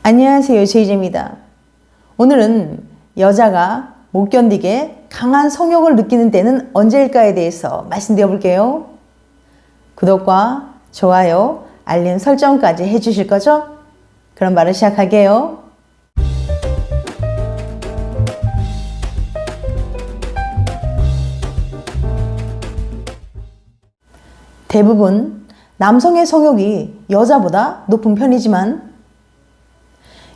안녕하세요, 제이제입니다. 오늘은 여자가 못 견디게 강한 성욕을 느끼는 때는 언제일까에 대해서 말씀드려 볼게요. 구독과 좋아요, 알림 설정까지 해주실 거죠? 그럼 바로 시작할게요. 대부분 남성의 성욕이 여자보다 높은 편이지만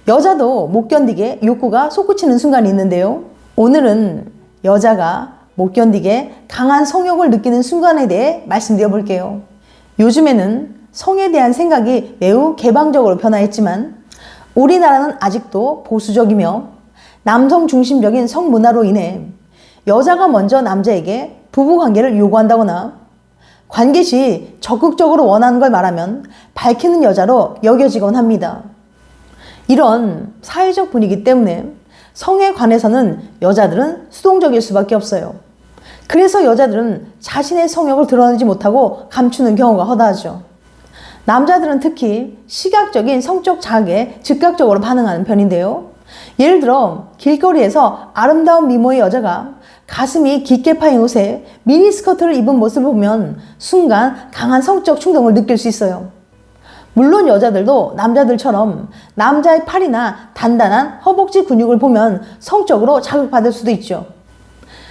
여자도 못 견디게 욕구가 솟구치는 순간이 있는데요. 오늘은 여자가 못 견디게 강한 성욕을 느끼는 순간에 대해 말씀드려 볼게요. 요즘에는 성에 대한 생각이 매우 개방적으로 변화했지만 우리나라는 아직도 보수적이며 남성 중심적인 성문화로 인해 여자가 먼저 남자에게 부부관계를 요구한다거나 관계 시 적극적으로 원하는 걸 말하면 밝히는 여자로 여겨지곤 합니다. 이런 사회적 분위기 때문에 성에 관해서는 여자들은 수동적일 수밖에 없어요. 그래서 여자들은 자신의 성욕을 드러내지 못하고 감추는 경우가 허다하죠. 남자들은 특히 시각적인 성적 자극에 즉각적으로 반응하는 편인데요. 예를 들어 길거리에서 아름다운 미모의 여자가 가슴이 깊게 파인 옷에 미니스커트를 입은 모습을 보면 순간 강한 성적 충동을 느낄 수 있어요. 물론 여자들도 남자들처럼 남자의 팔이나 단단한 허벅지 근육을 보면 성적으로 자극받을 수도 있죠.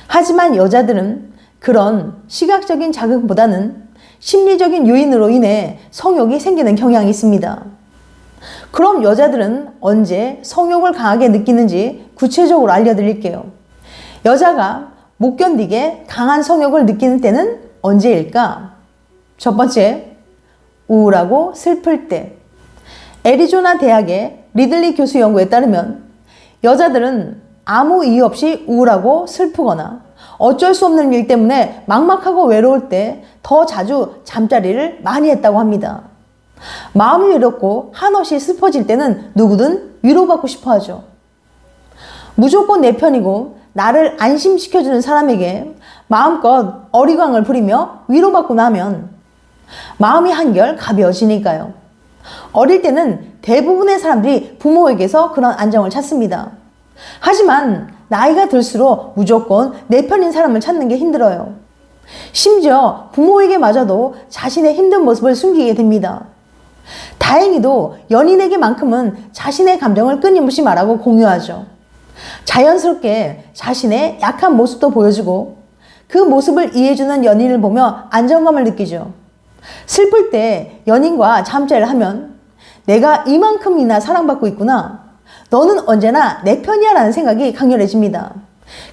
하지만 여자들은 그런 시각적인 자극보다는 심리적인 요인으로 인해 성욕이 생기는 경향이 있습니다. 그럼 여자들은 언제 성욕을 강하게 느끼는지 구체적으로 알려드릴게요. 여자가 못 견디게 강한 성욕을 느끼는 때는 언제일까? 첫 번째, 우울하고 슬플 때. 애리조나 대학의 리들리 교수 연구에 따르면 여자들은 아무 이유 없이 우울하고 슬프거나 어쩔 수 없는 일 때문에 막막하고 외로울 때 더 자주 잠자리를 많이 했다고 합니다. 마음이 외롭고 한없이 슬퍼질 때는 누구든 위로받고 싶어 하죠. 무조건 내 편이고 나를 안심시켜주는 사람에게 마음껏 어리광을 부리며 위로받고 나면 마음이 한결 가벼워지니까요. 어릴 때는 대부분의 사람들이 부모에게서 그런 안정을 찾습니다. 하지만 나이가 들수록 무조건 내 편인 사람을 찾는 게 힘들어요. 심지어 부모에게마저도 자신의 힘든 모습을 숨기게 됩니다. 다행히도 연인에게만큼은 자신의 감정을 끊임없이 말하고 공유하죠. 자연스럽게 자신의 약한 모습도 보여주고 그 모습을 이해해주는 연인을 보며 안정감을 느끼죠. 슬플 때 연인과 잠자리를 하면 내가 이만큼이나 사랑받고 있구나. 너는 언제나 내 편이야 라는 생각이 강렬해집니다.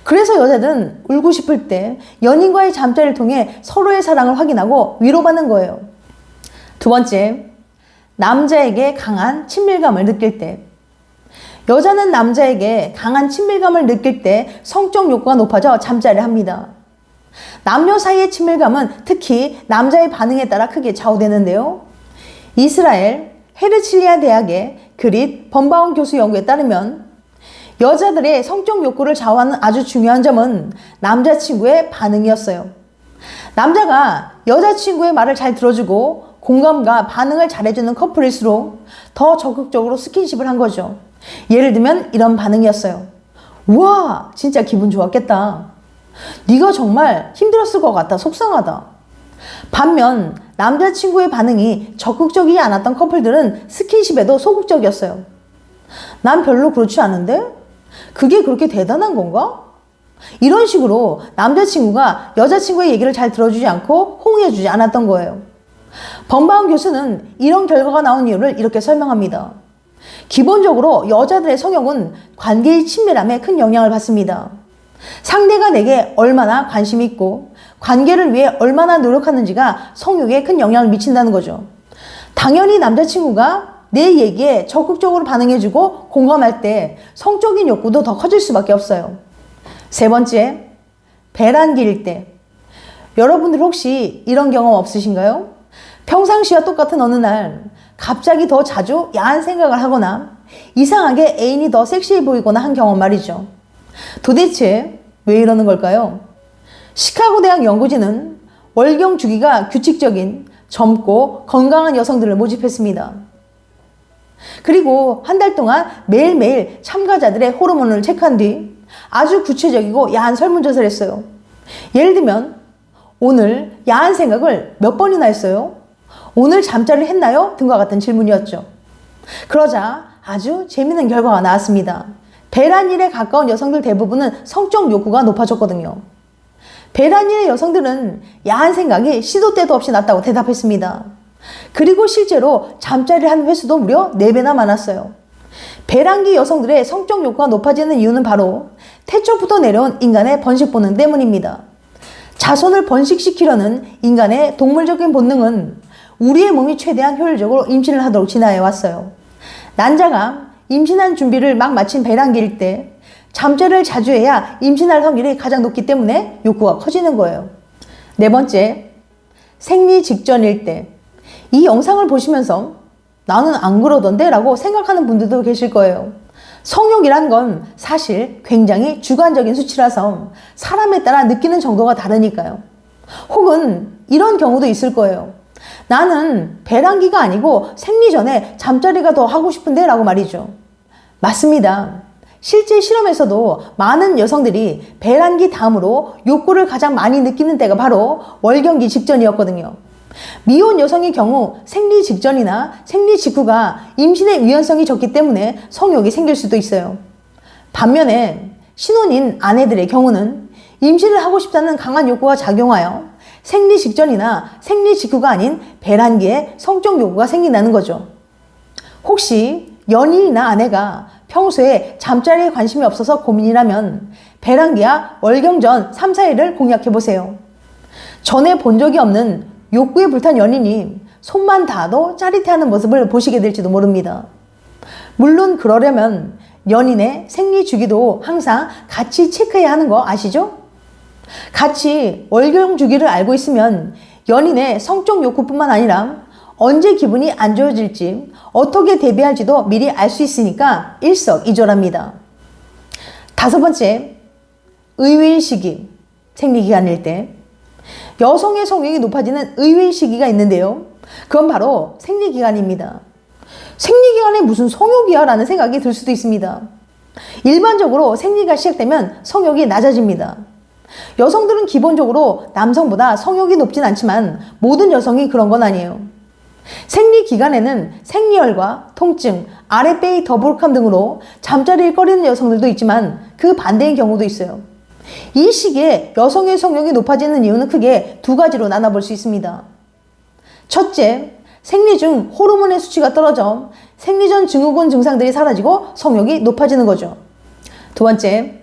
그래서 여자들은 울고 싶을 때 연인과의 잠자리를 통해 서로의 사랑을 확인하고 위로받는 거예요. 두 번째, 남자에게 강한 친밀감을 느낄 때. 여자는 남자에게 강한 친밀감을 느낄 때 성적 욕구가 높아져 잠자리를 합니다. 남녀 사이의 친밀감은 특히 남자의 반응에 따라 크게 좌우되는데요. 이스라엘 헤르칠리아 대학의 그릿 범바운 교수 연구에 따르면 여자들의 성적 욕구를 좌우하는 아주 중요한 점은 남자친구의 반응이었어요. 남자가 여자친구의 말을 잘 들어주고 공감과 반응을 잘해주는 커플일수록 더 적극적으로 스킨십을 한 거죠. 예를 들면 이런 반응이었어요. 우와, 진짜 기분 좋았겠다. 네가 정말 힘들었을 것 같다. 속상하다. 반면 남자친구의 반응이 적극적이지 않았던 커플들은 스킨십에도 소극적이었어요. 난 별로 그렇지 않은데? 그게 그렇게 대단한 건가? 이런 식으로 남자친구가 여자친구의 얘기를 잘 들어주지 않고 호응해주지 않았던 거예요. 범바운 교수는 이런 결과가 나온 이유를 이렇게 설명합니다. 기본적으로 여자들의 성욕은 관계의 친밀함에 큰 영향을 받습니다. 상대가 내게 얼마나 관심이 있고 관계를 위해 얼마나 노력하는지가 성욕에 큰 영향을 미친다는 거죠. 당연히 남자친구가 내 얘기에 적극적으로 반응해주고 공감할 때 성적인 욕구도 더 커질 수밖에 없어요. 세 번째, 배란기일 때. 여러분들 혹시 이런 경험 없으신가요? 평상시와 똑같은 어느 날 갑자기 더 자주 야한 생각을 하거나 이상하게 애인이 더 섹시해 보이거나 한 경험 말이죠. 도대체 왜 이러는 걸까요? 시카고 대학 연구진은 월경 주기가 규칙적인 젊고 건강한 여성들을 모집했습니다. 그리고 한 달 동안 매일매일 참가자들의 호르몬을 체크한 뒤 아주 구체적이고 야한 설문조사를 했어요. 예를 들면 오늘 야한 생각을 몇 번이나 했어요? 오늘 잠자리를 했나요? 등과 같은 질문이었죠. 그러자 아주 재미있는 결과가 나왔습니다. 배란일에 가까운 여성들 대부분은 성적 욕구가 높아졌거든요. 배란일의 여성들은 야한 생각이 시도 때도 없이 났다고 대답했습니다. 그리고 실제로 잠자리를 한 횟수도 무려 4배나 많았어요. 배란기 여성들의 성적 욕구가 높아지는 이유는 바로 태초부터 내려온 인간의 번식 본능 때문입니다. 자손을 번식시키려는 인간의 동물적인 본능은 우리의 몸이 최대한 효율적으로 임신을 하도록 진화해 왔어요. 난자가 임신한 준비를 막 마친 배란기일 때 잠자리를 자주 해야 임신할 확률이 가장 높기 때문에 욕구가 커지는 거예요. 4번째, 생리 직전일 때. 이 영상을 보시면서 나는 안 그러던데 라고 생각하는 분들도 계실 거예요. 성욕이란 건 사실 굉장히 주관적인 수치라서 사람에 따라 느끼는 정도가 다르니까요. 혹은 이런 경우도 있을 거예요. 나는 배란기가 아니고 생리 전에 잠자리가 더 하고 싶은데 라고 말이죠. 맞습니다. 실제 실험에서도 많은 여성들이 배란기 다음으로 욕구를 가장 많이 느끼는 때가 바로 월경기 직전이었거든요. 미혼 여성의 경우 생리 직전이나 생리 직후가 임신의 위험성이 적기 때문에 성욕이 생길 수도 있어요. 반면에 신혼인 아내들의 경우는 임신을 하고 싶다는 강한 욕구가 작용하여 생리 직전이나 생리 직후가 아닌 배란기에 성적 욕구가 생긴다는 거죠. 혹시 연인이나 아내가 평소에 잠자리에 관심이 없어서 고민이라면 배란기와 월경 전 3, 4일을 공략해보세요. 전에 본 적이 없는 욕구에 불탄 연인이 손만 닿아도 짜릿해하는 모습을 보시게 될지도 모릅니다. 물론 그러려면 연인의 생리 주기도 항상 같이 체크해야 하는 거 아시죠? 같이 월경 주기를 알고 있으면 연인의 성적 욕구뿐만 아니라 언제 기분이 안 좋아질지 어떻게 대비할지도 미리 알 수 있으니까 일석이조랍니다. 5번째, 의외의 시기, 생리기간일 때. 여성의 성욕이 높아지는 의외의 시기가 있는데요. 그건 바로 생리기간입니다. 생리기간에 무슨 성욕이야? 라는 생각이 들 수도 있습니다. 일반적으로 생리가 시작되면 성욕이 낮아집니다. 여성들은 기본적으로 남성보다 성욕이 높진 않지만 모든 여성이 그런 건 아니에요. 생리 기간에는 생리열과 통증, 아랫배의 더부룩함 등으로 잠자리를 꺼리는 여성들도 있지만 그 반대의 경우도 있어요. 이 시기에 여성의 성욕이 높아지는 이유는 크게 2가지로 나눠볼 수 있습니다. 첫째, 생리 중 호르몬의 수치가 떨어져 생리 전 증후군 증상들이 사라지고 성욕이 높아지는 거죠. 2번째,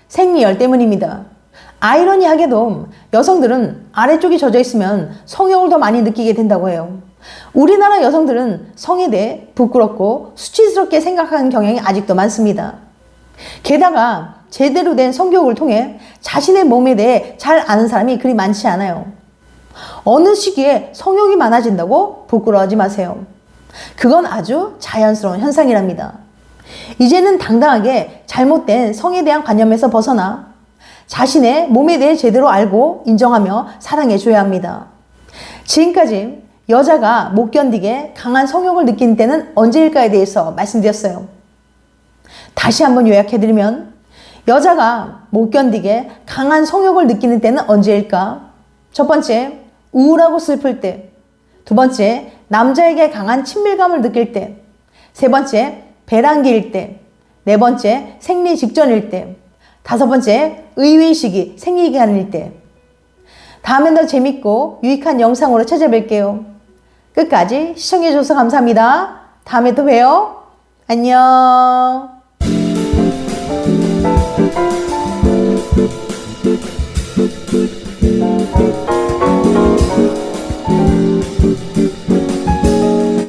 생리열 때문입니다. 아이러니하게도 여성들은 아래쪽이 젖어 있으면 성욕을 더 많이 느끼게 된다고 해요. 우리나라 여성들은 성에 대해 부끄럽고 수치스럽게 생각하는 경향이 아직도 많습니다. 게다가 제대로 된 성교육을 통해 자신의 몸에 대해 잘 아는 사람이 그리 많지 않아요. 어느 시기에 성욕이 많아진다고 부끄러워하지 마세요. 그건 아주 자연스러운 현상이랍니다. 이제는 당당하게 잘못된 성에 대한 관념에서 벗어나 자신의 몸에 대해 제대로 알고 인정하며 사랑해줘야 합니다. 지금까지 여자가 못 견디게 강한 성욕을 느끼는 때는 언제일까에 대해서 말씀드렸어요. 다시 한번 요약해드리면 여자가 못 견디게 강한 성욕을 느끼는 때는 언제일까? 첫 번째, 우울하고 슬플 때. 2번째, 남자에게 강한 친밀감을 느낄 때. 3번째, 배란기일 때. 4번째, 생리 직전일 때. 5번째, 의외의 시기, 생리기간일 때. 다음엔 더 재밌고 유익한 영상으로 찾아뵐게요. 끝까지 시청해주셔서 감사합니다. 다음에 또 봬요. 안녕.